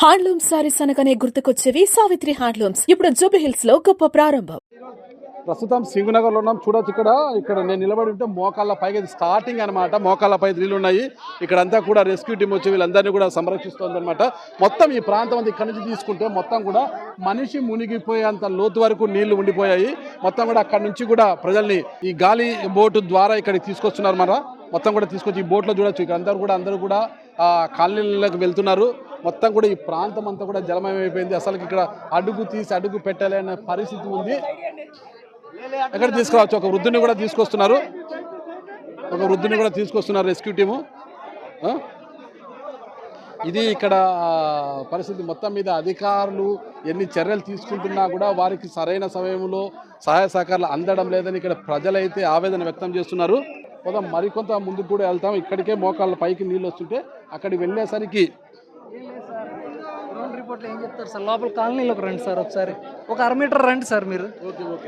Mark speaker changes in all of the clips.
Speaker 1: Handloom saris అనగానే గుర్తుకొచ్చేవి Savitri handlooms. ఇప్పుడు జూబీ hills లో గొప్ప ప్రారంభం.
Speaker 2: ప్రస్తుతం సింగునగర్లో ఉన్నాం. చూడొచ్చు, ఇక్కడ నేను నిలబడి ఉంటే మోకాళ్ళ పైకి స్టార్టింగ్ అనమాట. మోకాళ్ళ పై నీళ్ళు ఉన్నాయి. ఇక్కడంతా కూడా రెస్క్యూ టీం వచ్చి వీళ్ళందరినీ కూడా సంరక్షిస్తుంది అనమాట. మొత్తం ఈ ప్రాంతం అంతా ఇక్కడ నుంచి తీసుకుంటే మొత్తం కూడా మనిషి మునిగిపోయేంత లోతు వరకు నీళ్లు ఉండిపోయాయి. మొత్తం కూడా అక్కడ నుంచి కూడా ప్రజల్ని ఈ గాలి బోటు ద్వారా ఇక్కడికి తీసుకొస్తున్నారు. మన మొత్తం కూడా తీసుకొచ్చి ఈ బోట్లో చూడొచ్చు. ఇక్కడ అందరూ కూడా కాలనీలకు వెళ్తున్నారు. మొత్తం కూడా ఈ ప్రాంతం అంతా కూడా జలమయం అయిపోయింది. అసలు ఇక్కడ అడుగు తీసి అడుగు పెట్టలేని పరిస్థితి ఉంది. ఎక్కడ తీసుకురావచ్చు, ఒక వృద్ధుని కూడా తీసుకొస్తున్నారు రెస్క్యూ టీము. ఇది ఇక్కడ పరిస్థితి. మొత్తం మీద అధికారులు ఎన్ని చర్యలు తీసుకుంటున్నా కూడా వారికి సరైన సమయంలో సహాయ సహకారాలు అందడం లేదని ఇక్కడ ప్రజలైతే ఆవేదన వ్యక్తం చేస్తున్నారు. పోదాం, మరికొంత ముందుకు కూడా వెళ్తాం. ఇక్కడికే మోకాళ్ళ పైకి నీళ్ళు వస్తుంటే అక్కడికి వెళ్ళేసరికి
Speaker 3: రిపోర్ట్లో ఏం చెప్తారు సార్? లోపల కాలనీలోకి రండి సార్, ఒకసారి ఒక 1/2 మీటర్ రండి సార్, మీరు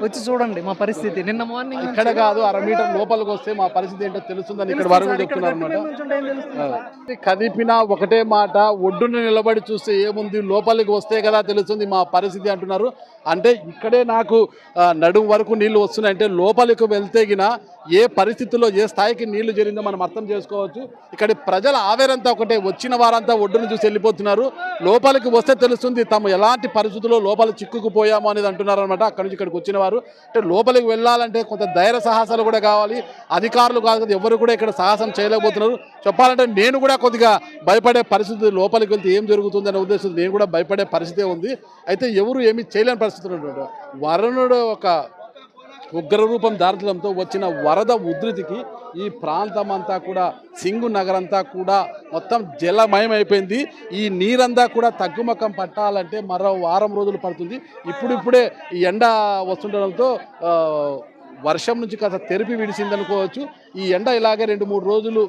Speaker 3: వచ్చి చూడండి మా పరిస్థితి. నిన్న మార్నింగ్
Speaker 2: ఇక్కడ కాదు, 1/2 మీటర్ లోపలికి వస్తే మా పరిస్థితి ఏంటో తెలుస్తుందని ఇక్కడ వరకు చెప్తున్నారు అనమాట. కదిపినా ఒకటే మాట, ఒడ్డును నిలబడి చూస్తే ఏముంది, లోపలికి వస్తే కదా తెలుస్తుంది మా పరిస్థితి అంటున్నారు. అంటే ఇక్కడే నాకు నడుము వరకు నీళ్లు వస్తున్నాయి అంటే లోపలికి వెళ్తే గిన ఏ పరిస్థితుల్లో ఏ స్థాయికి నీళ్లు జరిగిందో మనం అర్థం చేసుకోవచ్చు. ఇక్కడ ప్రజల ఆవేరంతా ఒకటే, వచ్చిన వారంతా ఒడ్డును చూసి వెళ్ళిపోతున్నారు. లోపలికి వస్తే తెలుస్తుంది తాము ఎలాంటి పరిస్థితుల్లో లోపల చిక్కుకుపోయాము అనేది అంటున్నారు అనమాట. అక్కడి నుంచి ఇక్కడికి వచ్చిన వారు అంటే లోపలికి వెళ్ళాలంటే కొంత ధైర్య సాహసాలు కూడా కావాలి. అధికారులు కాదు ఎవరు కూడా ఇక్కడ సాహసం చేయలేకపోతున్నారు. చెప్పాలంటే నేను కూడా కొద్దిగా భయపడే పరిస్థితి, లోపలికి వెళ్తే ఏం జరుగుతుందనే ఉద్దేశం నేను కూడా భయపడే పరిస్థితే ఉంది. అయితే ఎవరు ఏమీ చేయలేని పరిస్థితులు. వరుణుడు ఒక ఉగ్రరూపం దాల్చడంతో వచ్చిన వరద ఉధృతికి ఈ ప్రాంతం అంతా కూడా సింగు నగరంతా కూడా మొత్తం జలమయం అయిపోయింది. ఈ నీరంతా కూడా తగ్గుముఖం పట్టాలంటే మరో వారం రోజులు పడుతుంది. ఇప్పుడిప్పుడే ఈ ఎండ వస్తుండడంతో వర్షం నుంచి కాస్త తెరిపి విడిసిందనుకోవచ్చు. ఈ ఎండ ఇలాగే 2-3 రోజులు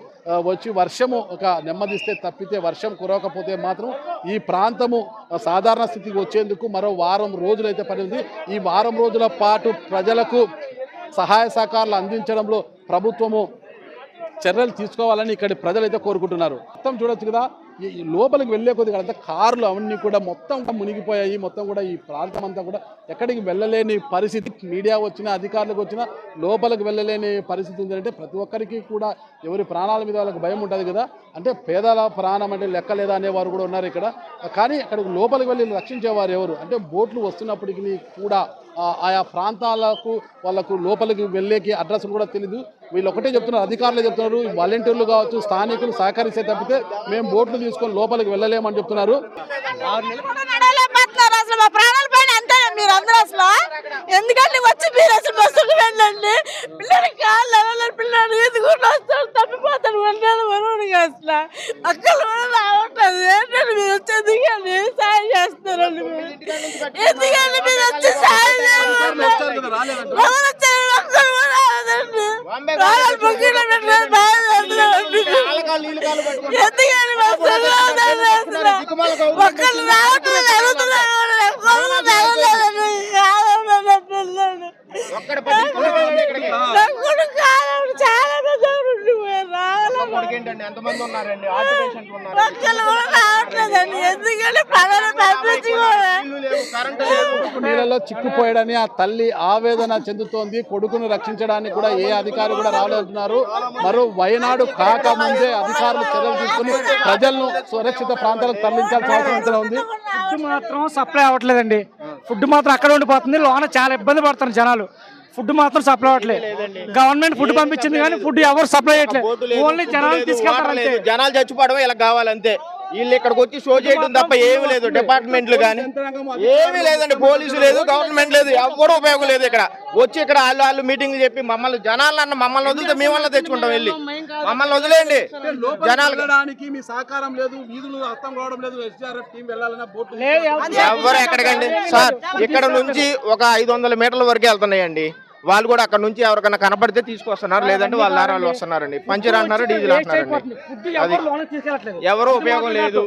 Speaker 2: వచ్చి వర్షము ఒక నెమ్మదిస్తే తప్పితే, వర్షం కురవకపోతే మాత్రం ఈ ప్రాంతము సాధారణ స్థితికి వచ్చేందుకు మరో వారం రోజులు అయితే పడింది. ఈ వారం రోజుల పాటు ప్రజలకు సహాయ సహకారాలు అందించడంలో ప్రభుత్వము చర్యలు తీసుకోవాలని ఇక్కడి ప్రజలైతే కోరుకుంటున్నారు. మొత్తం చూడొచ్చు కదా, ఈ లోపలికి వెళ్ళే కొద్దిగా అంతా కార్లు అవన్నీ కూడా మొత్తం మునిగిపోయాయి. మొత్తం కూడా ఈ ప్రాంతం అంతా కూడా ఎక్కడికి వెళ్ళలేని పరిస్థితి. మీడియా వచ్చినా అధికారులకు వచ్చినా లోపలికి వెళ్ళలేని పరిస్థితి ఉందంటే ప్రతి ఒక్కరికి కూడా ఎవరి ప్రాణాల మీద వాళ్ళకి భయం ఉంటుంది కదా. అంటే పేదల ప్రాణం అంటే లెక్క లేదా అనేవారు కూడా ఉన్నారు ఇక్కడ. కానీ అక్కడికి లోపలికి వెళ్ళి రక్షించేవారు ఎవరు అంటే బోట్లు వస్తున్నప్పటికీ కూడా ఆయా ప్రాంతాలకు వాళ్ళకు లోపలికి వెళ్ళేకి అడ్రస్లు కూడా తెలీదు. వీళ్ళు ఒకటే చెప్తున్నారు, అధికారులు చెప్తున్నారు, వాలంటీర్లు కావచ్చు స్థానికులు సహకరిస్తే తప్పితే మేము బోట్లు తీసుకొని లోపలికి వెళ్ళలేమని చెప్తున్నారు.
Speaker 4: ఎందుకంటే వచ్చి మీరు అసలు బస్సుకు వెళ్ళండి, పిల్లలకి కాళ్ళు ఎవరు పిల్లలు ఎదుగుంటూ వస్తారు, తప్పిపోతాడు మనోడికి అసలు అక్కలు కూడా రావట్లేదు. ఏంటంటే మీరు వచ్చి ఎందుకండి సాయం చేస్తారండి, ఎందుకంటే మీరు వచ్చి సాయం చేయాలండి. ఒక్కరు రావట్లేదు,
Speaker 2: నీళ్ళలో చిక్కుపోయాడని ఆ తల్లి ఆవేదన చెందుతోంది. కొడుకును రక్షించడానికి కూడా ఏ అధికారి కూడా రాలేదంటున్నారు. మరో వయనాడు కాకముందే అధికారులు చర్యలు తీసుకుని ప్రజలను సురక్షిత ప్రాంతాలకు తరలించాల్సిన అవసరం ఉంది.
Speaker 3: ఫుడ్ మాత్రం సప్లై అవ్వట్లేదండి. ఫుడ్ మాత్రం అక్కడ ఉండిపోతుంది. లోన చాలా ఇబ్బంది పడుతున్నారు జనాలు. ఫుడ్ మాత్రం సప్లై అవ్వట్లేదు. గవర్నమెంట్ ఫుడ్ పంపించింది కానీ ఫుడ్ ఎవరు సప్లై చేయట్లేదు. ఓన్లీ జనాలు తీసుకెళ్తారు.
Speaker 5: జనాలు చచ్చిపోవడం ఇలా కావాలంతే. వీళ్ళు ఇక్కడికి వచ్చి షో చేయడం తప్ప ఏమీ లేదు. డిపార్ట్మెంట్లు కానీ ఏమీ లేదండి, పోలీసు లేదు, గవర్నమెంట్ లేదు, ఎవరు ఉపయోగం లేదు. ఇక్కడ వచ్చి ఇక్కడ వాళ్ళు మీటింగ్లు చెప్పి మమ్మల్ని జనాలన్న మమ్మల్ని వదిలితే మేము వల్ల తెచ్చుకుంటాం. వెళ్ళి మమ్మల్ని వదిలేయండి. జనాలు
Speaker 2: మీ సహకారం లేదు, వీధులు అర్థం కావడం లేదు. ఎస్డీఆర్ఎఫ్ టీం వెళ్ళాలన్నా
Speaker 5: ఎవరు ఎక్కడికండి సార్? ఇక్కడ నుంచి ఒక 500 మీటర్ల వరకు వెళ్తున్నాయండి. వాళ్ళు కూడా అక్కడ నుంచి ఎవరికైనా కనపడితే తీసుకొస్తున్నారు, లేదంటే వాళ్ళ దారాలు వస్తున్నారండి. పంచర్ అంటున్నారు, డీజిల్ అంటున్నారండి.
Speaker 3: ఫుడ్
Speaker 5: అది
Speaker 3: ఎవరు లోనకి తీసుకెళ్ళట్లేదు.
Speaker 5: ఎవరు ఉపయోగం లేదు,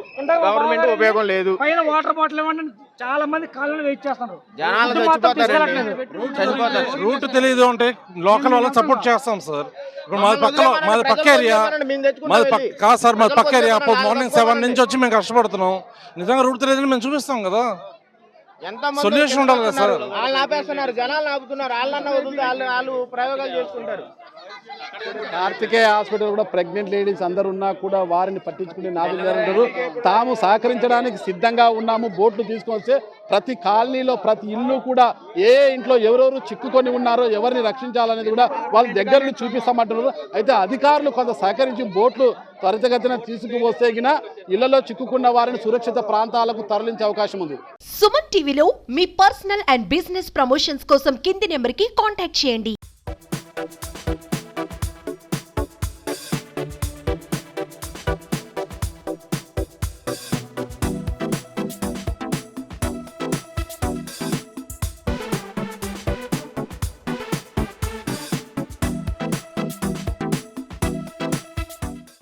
Speaker 5: గవర్నమెంట్ ఉపయోగం లేదు.
Speaker 3: పైన వాటర్ బాటిల్ ఇవ్వండి, చాలా మంది కాళ్ళని వెయిట్ చేస్తున్నారు.
Speaker 5: జనాలు
Speaker 3: ఫుడ్ మాత్రం
Speaker 5: చచ్చిపోతారండి,
Speaker 3: తీసుకెళ్ళట్లేదు.
Speaker 5: చచ్చిపోతారు.
Speaker 6: రూట్ తెలియదు అంటే లోకల్ వాళ్ళని సపోర్ట్ చేస్తాం సార్. ఇప్పుడు మాది పక్క ఏరియా, కాదు సార్ మాది పక్క ఏరియా. మార్నింగ్ 7 నుంచి వచ్చి మేము కష్టపడుతున్నాం. నిజంగా రూట్ తెలియదని మేము చూపిస్తాం కదా. సొల్యూషన్ ఉండాలి కదా సార్.
Speaker 5: వాళ్ళు ఆపేస్తున్నారు, జనాలు ఆపుతున్నారు. వాళ్ళన్నా వదిలితే వాళ్ళు ప్రయోగాలు చేసుకుంటారు.
Speaker 2: కార్తికేయ హాస్పిటల్ కూడా ప్రెగ్నెంట్ లేడీస్ అందరు ఉన్నా కూడా వారిని పట్టించుకునే నాదులు అంటారు. తాము సహకరించడానికి సిద్ధంగా ఉన్నాము. బోట్లు తీసుకొస్తే ప్రతి కాలనీలో ప్రతి ఇల్లు కూడా ఏ ఇంట్లో ఎవరెవరు చిక్కుకొని ఉన్నారో ఎవరిని రక్షించాలనేది కూడా వాళ్ళ దగ్గరని చూపిస్తామంటున్నారు. అయితే అధికారులు కొంత సహకరించి బోట్లు త్వరితగతిన తీసుకువస్తే గిన ఇళ్లలో చిక్కుకున్న వారిని సురక్షిత ప్రాంతాలకు తరలించే అవకాశం ఉంది.
Speaker 7: సుమన్ టీవీలో మీ పర్సనల్ అండ్ బిజినెస్ ప్రమోషన్స్ కోసం కింది నెంబర్కి కాంటాక్ట్ చేయండి.